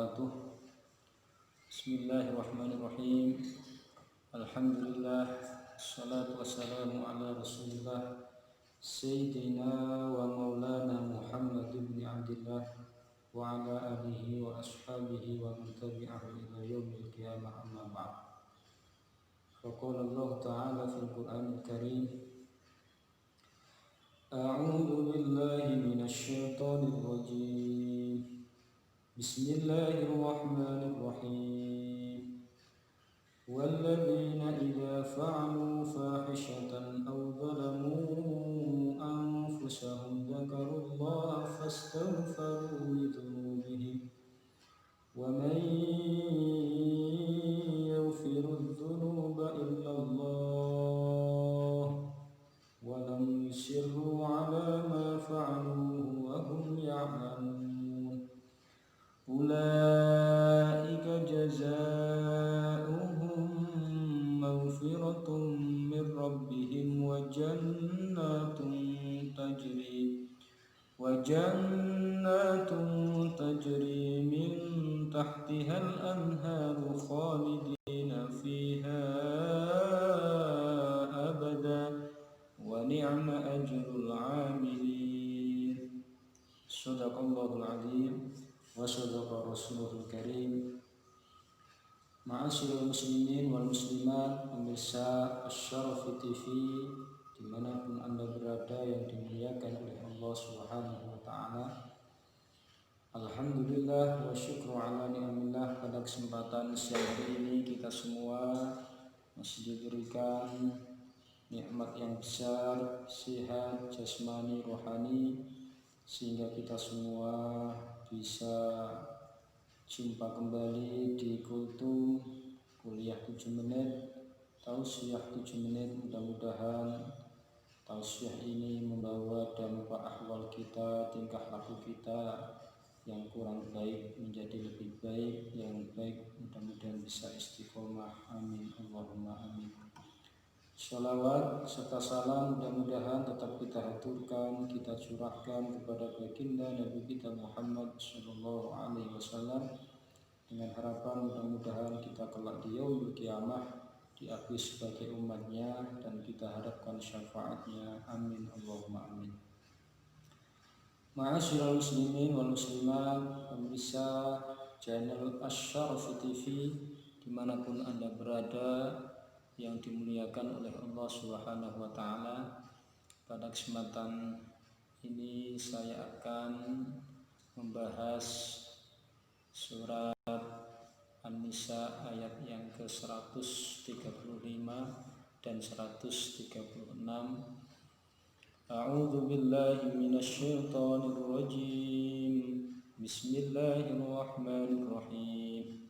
wabarakatuh. Bismillahirrahmanirrahim. Alhamdulillah, salatu wassalamu ala Rasulillah Sayyidina wa maulana Muhammad ibn Abdillah wa ala alihi wa ashabihi wa man tabi'ahu ila yaumil qiyamah, amma ba'd. Faqala Allah Ta'ala fil Qur'anil Karim: A'udzu billahi minasy syaithanir rajim. Bismillahirrahmanirrahim. Walladzina idza fa'alu fahishatan aw zalamu anfusahum dzakarullaha fastaghfiru lidzunubihim wa man yaghfiru dzunuba illallah wa lam yusirru 'ala ma fa'alu wa hum ya'lamun. Ulaika jazaohum maghfiratun min rabbihim wa jannatun tajri min tahtiha al-anharu khalidina fiha abada wa ni'ma ajrul 'amilin. Shadaqallahul 'azim wa shadaqa Rasulul Karim. Ma'asyiral muslimin wal muslimat, pemirsa Asy-Syarafi TV dimanapun Anda berada yang dimuliakan oleh Allah Subhanahu wa Ta'ala. Alhamdulillah wa syukru ala ni'amillah, pada kesempatan siang hari ini kita semua masih diberikan nikmat yang besar, sehat jasmani rohani, sehingga kita semua bisa jumpa kembali di Kultum kuliah 7 menit, tausiah 7 menit. Mudah-mudahan tausiah ini membawa dampak ahwal kita, tingkah laku kita yang kurang baik menjadi lebih baik, yang baik mudah-mudahan bisa istiqomah. Amin Allahumma amin. Sholawat serta salam mudah-mudahan tetap kita haturkan, kita curahkan kepada baginda Nabi kita Muhammad Sallallahu Alaihi Wasallam, dengan harapan mudah-mudahan kita kelak di yaumul qiyamah diakui sebagai umatnya dan kita harapkan syafaatnya. Amin Allahumma amin. Ma'asyiral muslimin wal muslimat, pemirsa channel Asy-Syarafi TV dimanapun Anda berada yang dimuliakan oleh Allah Subhanahu wa Ta'ala. Pada kesempatan ini saya akan membahas surat An-Nisa ayat yang ke-135 dan 136. A'udzu billahi minasy syaithanir rajim. Bismillahirrahmanirrahim.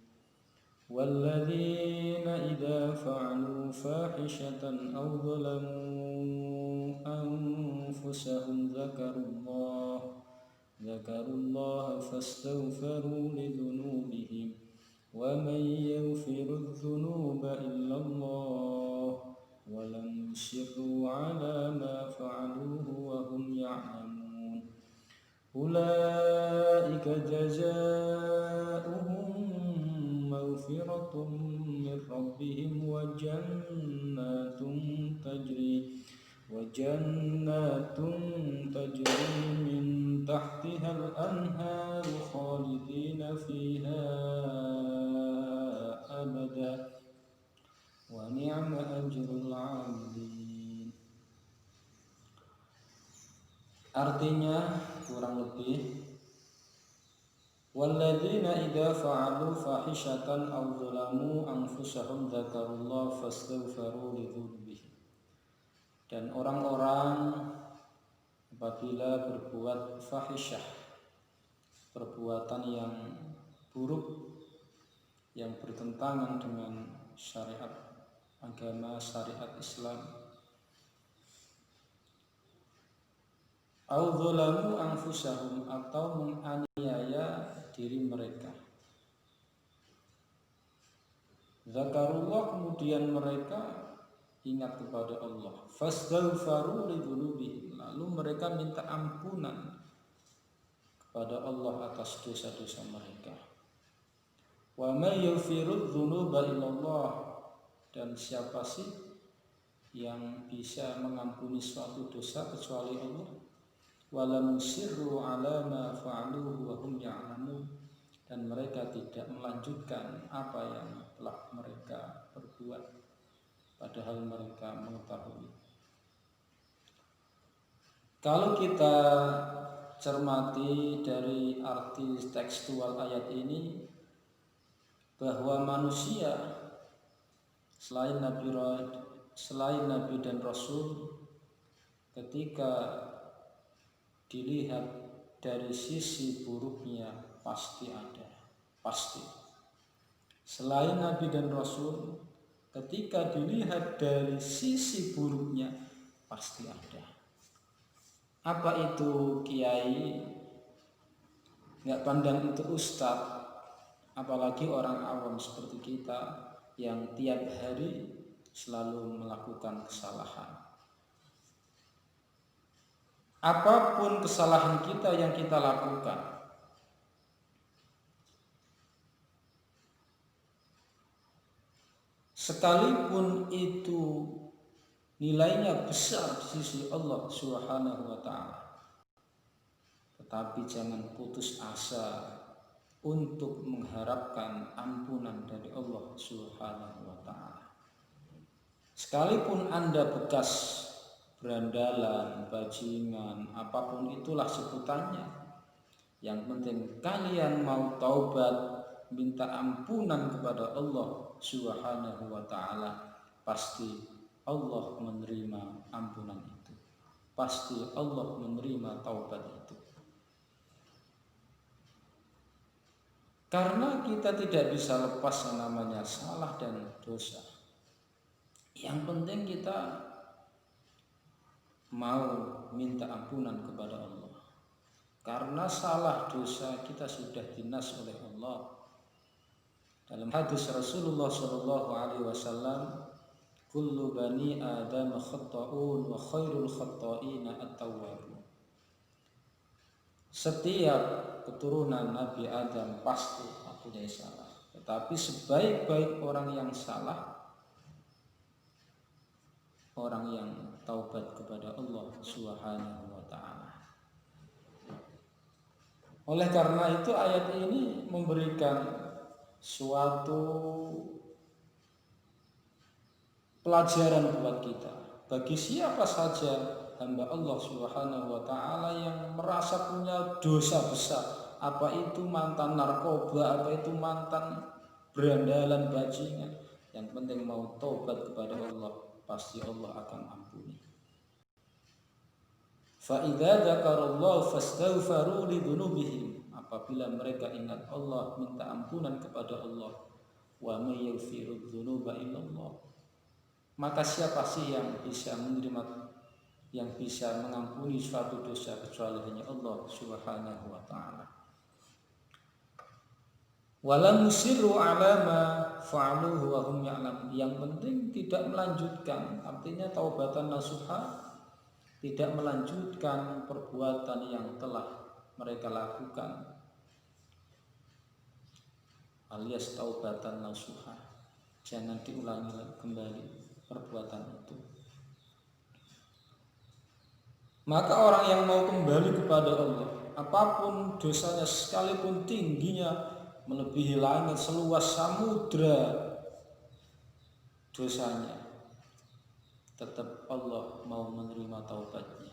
وَالَّذِينَ إِذَا فَعَلُوا فَاحِشَةً أَوْ ظَلَمُوا أَنفُسَهُمْ ذَكَرُوا اللَّهَ فَاسْتَغْفَرُوا لِذُنُوبِهِمْ وَمَن يَغْفِرُ الذُّنُوبَ إِلَّا اللَّهُ وَلَمْ يُصِرُّوا عَلَى مَا فَعَلُوا وَهُمْ يَعْلَمُونَ أُولَئِكَ جَزَاؤُهُم مغفرة من ربهم وجنات تجري من تحتها الأنهار خالدين فيها أبدا ونعم أجر العاملين. Artinya kurang lebih, walladzina idza fa'alu fahishatan aw zalamu anfusahum dzakarullaha fastaghfiru lidzunubihim. Dan orang-orang apabila berbuat fahisyah, perbuatan yang buruk yang bertentangan dengan syariat agama, syariat Islam, aw zalamu anfusahum, atau menganiaya diri mereka, zakarullah, kemudian mereka ingat kepada Allah, fastaghfaru lidzunubihim, lalu mereka minta ampunan kepada Allah atas dosa-dosa mereka. Wa may yaghfiru dzunuba illallah, dan siapa sih yang bisa mengampuni suatu dosa kecuali Allah. Wala musirru ala ma fa'aluhu wa hum ya'lamun, dan mereka tidak melanjutkan apa yang telah mereka perbuat padahal mereka mengetahui. Kalau kita cermati dari arti tekstual ayat ini, bahwa manusia selain Nabi dan Rasul, ketika dilihat dari sisi buruknya pasti ada, pasti. Selain Nabi dan Rasul, ketika dilihat dari sisi buruknya pasti ada. Apa itu kiai? Nggak pandang itu ustadz, apalagi orang awam seperti kita yang tiap hari selalu melakukan kesalahan. Apapun kesalahan kita yang kita lakukan, sekalipun itu nilainya besar di sisi Allah Subhanahu wa ta'ala, tetapi jangan putus asa untuk mengharapkan ampunan dari Allah Subhanahu wa ta'ala. Sekalipun Anda bekas berandalan, bajingan, apapun itulah sebutannya, yang penting kalian mau taubat, minta ampunan kepada Allah Subhanahu wa ta'ala, pasti Allah menerima ampunan itu, pasti Allah menerima taubat itu. Karena kita tidak bisa lepas yang namanya salah dan dosa. Yang penting kita mau minta ampunan kepada Allah. Karena salah dosa kita sudah dinas oleh Allah. Dalam hadis Rasulullah sallallahu alaihi wasallam, kullu bani Adam khata'un wa khairul khata'ina at-tawwabun. Setiap keturunan Nabi Adam pasti mempunyai salah, tetapi sebaik-baik orang yang salah, orang yang taubat kepada Allah Subhanahu wa ta'ala. Oleh karena itu ayat ini memberikan suatu pelajaran buat kita. Bagi siapa saja hamba Allah Subhanahu wa ta'ala yang merasa punya dosa besar, apa itu mantan narkoba, apa itu mantan berandalan, bajingan, yang penting mau taubat kepada Allah, pasti Allah akan ampuni. Fa idza dzakarallahu fastaghfiru li dzunubihim, apabila mereka ingat Allah, minta ampunan kepada Allah. Wa may yaghfiru dzunuba illallah, maka siapa sih yang bisa menerima, yang bisa mengampuni suatu dosa kecuali hanya Allah Subhanahu wa ta'ala. Wala musirru ala ma fa'aluhu wa hum ya'lamun, yang penting tidak melanjutkan, artinya taubatan nasuha, tidak melanjutkan perbuatan yang telah mereka lakukan, alias taubatan nasuha, jangan diulangi kembali perbuatan itu. Maka orang yang mau kembali kepada Allah, apapun dosanya, sekalipun tingginya melebihi langit, seluas samudra dosanya, tetap Allah mau menerima taubatnya.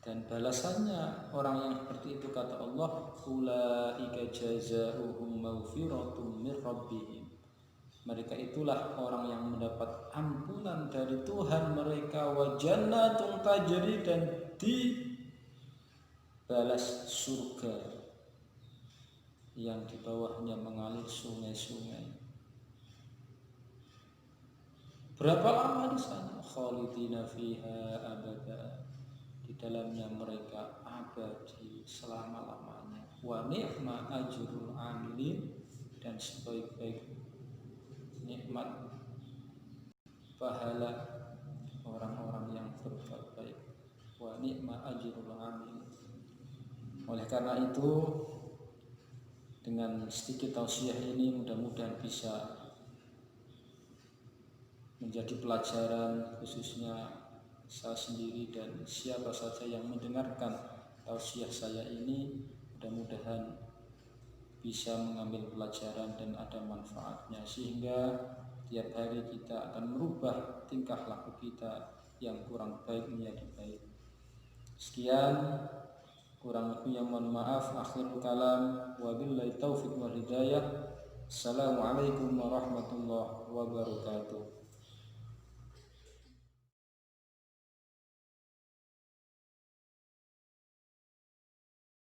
Dan balasannya orang yang seperti itu, kata Allah, ulaika jazaohum maghfiratum mir rabbihim, mereka itulah orang yang mendapat ampunan dari Tuhan mereka, wa jannatun tajri, dan dibalas surga yang di bawahnya mengalir sungai-sungai. Berapa lama di sana? Khalidina fiha abada, di dalamnya mereka abadi selama-lamanya. Wa ni'ma ajrul amilin, dan sebaik-baik nikmat pahala orang-orang yang berbuat baik. Wa ni'ma ajrul amil. Oleh karena itu, Dengan sedikit tausiah ini mudah-mudahan bisa menjadi pelajaran khususnya saya sendiri dan siapa saja yang mendengarkan tausiah saya ini, mudah-mudahan bisa mengambil pelajaran dan ada manfaatnya, sehingga tiap hari kita akan merubah tingkah laku kita yang kurang baik menjadi baik. Sekian, kurang lebihnya mohon maaf. Akhirul kalam, wabillahi taufiq wal hidayah. Assalamualaikum warahmatullahi wabarakatuh.